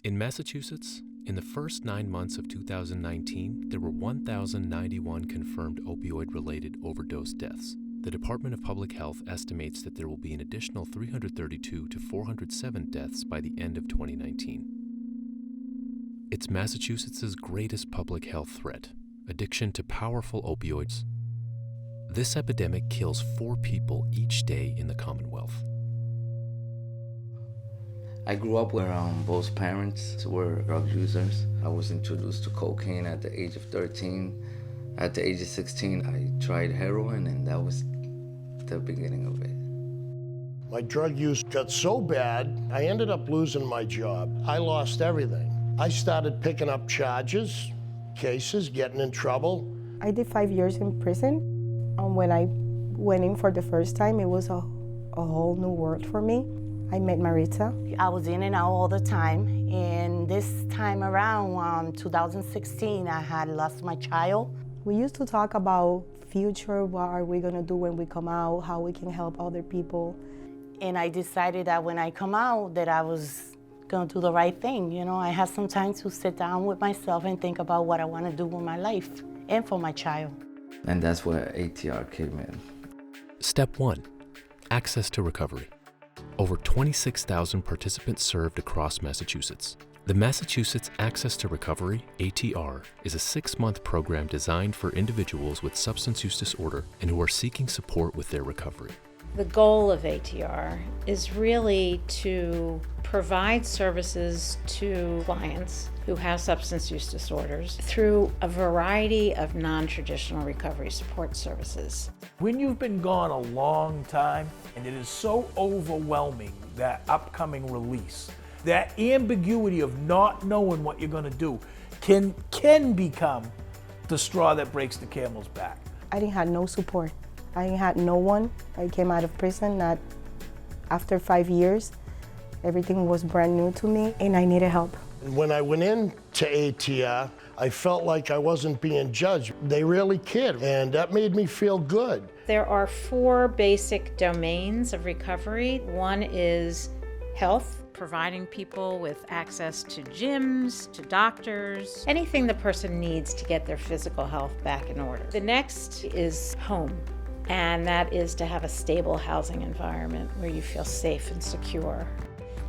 In Massachusetts, in the first 9 months of 2019, there were 1,091 confirmed opioid-related overdose deaths. The Department of Public Health estimates that there will be an additional 332 to 407 deaths by the end of 2019. It's Massachusetts' greatest public health threat, addiction to powerful opioids. This epidemic kills 4 people each day in the Commonwealth. I grew up where both parents were drug users. I was introduced to cocaine at the age of 13. At the age of 16, I tried heroin, and that was the beginning of it. My drug use got so bad, I ended up losing my job. I lost everything. I started picking up charges, cases, getting in trouble. I did 5 years in prison. When I went in for the first time, it was a whole new world for me. I met Maritza. I was in and out all the time, and this time around, 2016, I had lost my child. We used to talk about future, what are we gonna do when we come out, how we can help other people. And I decided that when I come out, that I was gonna do the right thing. You know, I had some time to sit down with myself and think about what I wanna do with my life and for my child. And that's where ATR came in. Step 1, access to recovery. Over 26,000 participants served across Massachusetts. The Massachusetts Access to Recovery, ATR, is a 6-month program designed for individuals with substance use disorder and who are seeking support with their recovery. The goal of ATR is really to provide services to clients who have substance use disorders through a variety of non-traditional recovery support services. When you've been gone a long time and it is so overwhelming, that upcoming release, that ambiguity of not knowing what you're going to do can become the straw that breaks the camel's back. I didn't have no support. I didn't have no one. I came out of prison not after 5 years. Everything was brand new to me and I needed help. When I went into ATR, I felt like I wasn't being judged. They really cared, and that made me feel good. There are 4 basic domains of recovery. One is health, providing people with access to gyms, to doctors, anything the person needs to get their physical health back in order. The next is home, and that is to have a stable housing environment where you feel safe and secure.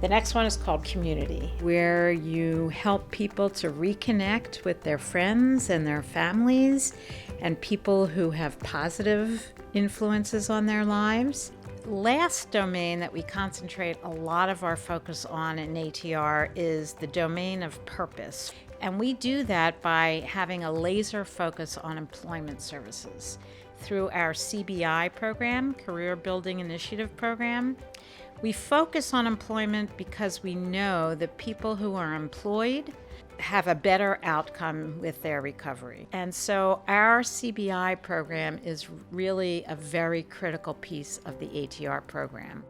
The next one is called community, where you help people to reconnect with their friends and their families and people who have positive influences on their lives. Last domain that we concentrate a lot of our focus on in ATR is the domain of purpose. And we do that by having a laser focus on employment services through our CBI program, Career Building Initiative program. We focus on employment because we know that people who are employed have a better outcome with their recovery. And so our CBI program is really a very critical piece of the ATR program.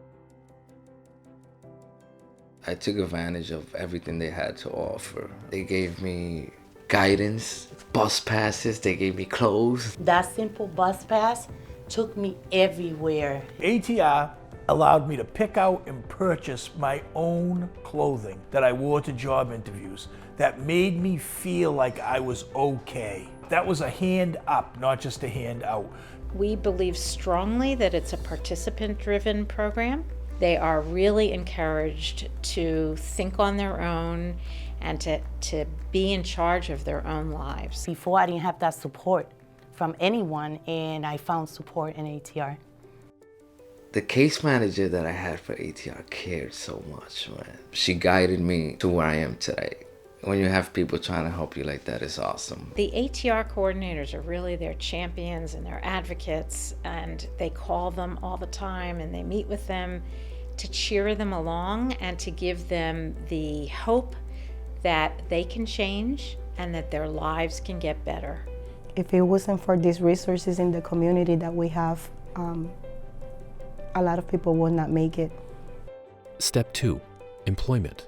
I took advantage of everything they had to offer. They gave me guidance, bus passes, they gave me clothes. That simple bus pass took me everywhere. ATR allowed me to pick out and purchase my own clothing that I wore to job interviews that made me feel like I was okay. That was a hand up, not just a hand out. We believe strongly that it's a participant-driven program. They are really encouraged to think on their own and to be in charge of their own lives. Before, I didn't have that support from anyone, and I found support in ATR. The case manager that I had for ATR cared so much, man. She guided me to where I am today. When you have people trying to help you like that, it's awesome. The ATR coordinators are really their champions and their advocates, and they call them all the time and they meet with them to cheer them along and to give them the hope that they can change and that their lives can get better. If it wasn't for these resources in the community that we have, a lot of people would not make it. Step 2, employment.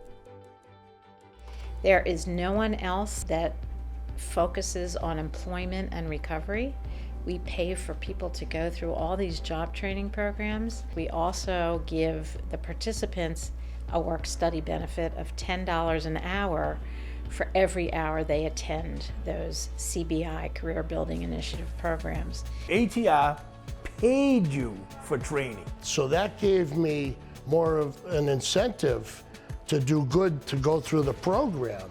There is no one else that focuses on employment and recovery. We pay for people to go through all these job training programs. We also give the participants a work-study benefit of $10 an hour for every hour they attend those CBI, Career Building Initiative programs. ATR paid you for training. So that gave me more of an incentive to do good, to go through the program.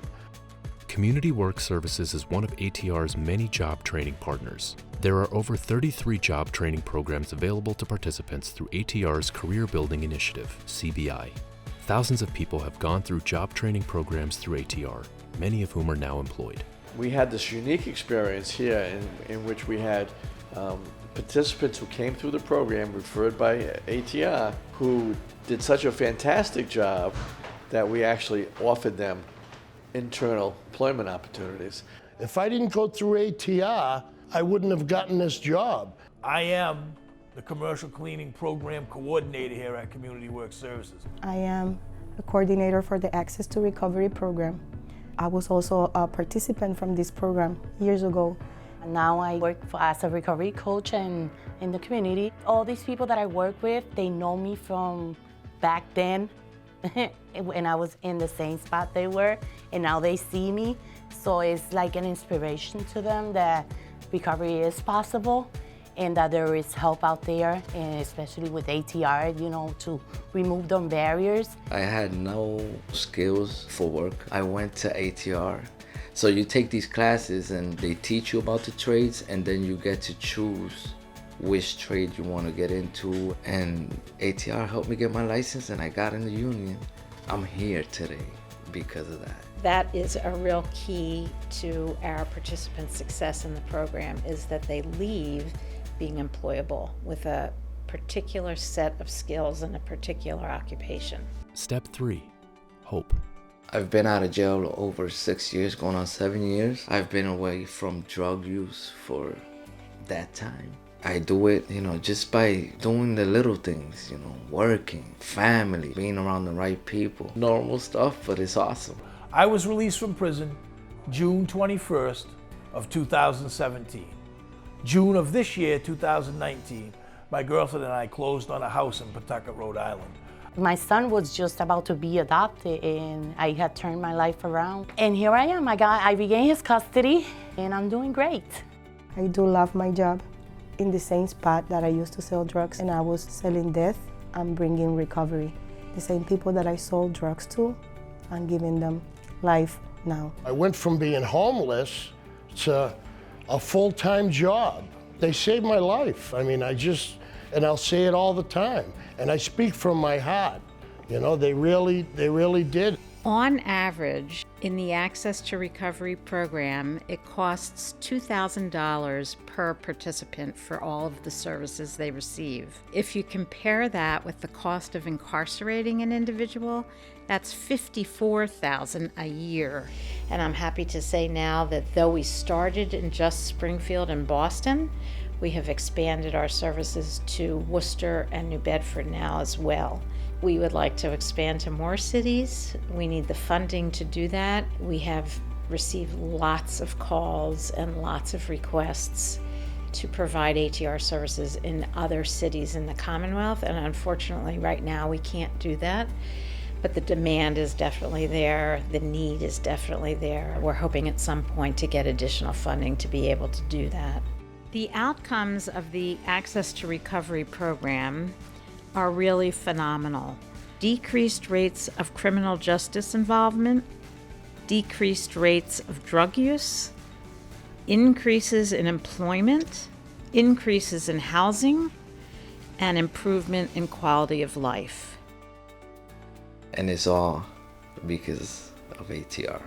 Community Work Services is one of ATR's many job training partners. There are over 33 job training programs available to participants through ATR's Career Building Initiative, CBI. Thousands of people have gone through job training programs through ATR, many of whom are now employed. We had this unique experience here in which we had participants who came through the program referred by ATR who did such a fantastic job that we actually offered them internal employment opportunities. If I didn't go through ATR, I wouldn't have gotten this job. I am the Commercial Cleaning Program Coordinator here at Community Work Services. I am a coordinator for the Access to Recovery program. I was also a participant from this program years ago. Now I work as a recovery coach in the community. All these people that I work with, they know me from back then when I was in the same spot they were, and now they see me. So it's like an inspiration to them that recovery is possible and that there is help out there, and especially with ATR, you know, to remove them barriers. I had no skills for work. I went to ATR. So you take these classes and they teach you about the trades, and then you get to choose which trade you want to get into. And ATR helped me get my license, and I got in the union. I'm here today because of that. That is a real key to our participants' success in the program, is that they leave being employable with a particular set of skills in a particular occupation. Step 3. Hope. I've been out of jail over 6 years, going on 7 years. I've been away from drug use for that time. I do it, just by doing the little things, working, family, being around the right people. Normal stuff, but it's awesome. I was released from prison June 21st of 2017. June of this year, 2019, my girlfriend and I closed on a house in Pawtucket, Rhode Island. My son was just about to be adopted, and I had turned my life around. And here I am. I regained his custody, and I'm doing great. I do love my job. In the same spot that I used to sell drugs, and I was selling death, I'm bringing recovery. The same people that I sold drugs to, I'm giving them life now. I went from being homeless to a full-time job. They saved my life. I mean, and I'll say it all the time, and I speak from my heart. They really did. On average, in the Access to Recovery program, it costs $2,000 per participant for all of the services they receive. If you compare that with the cost of incarcerating an individual, that's $54,000 a year. And I'm happy to say now that though we started in just Springfield and Boston, we have expanded our services to Worcester and New Bedford now as well. We would like to expand to more cities. We need the funding to do that. We have received lots of calls and lots of requests to provide ATR services in other cities in the Commonwealth, and unfortunately right now we can't do that. But the demand is definitely there, the need is definitely there. We're hoping at some point to get additional funding to be able to do that. The outcomes of the Access to Recovery program are really phenomenal. Decreased rates of criminal justice involvement, decreased rates of drug use, increases in employment, increases in housing, and improvement in quality of life. And it's all because of ATR.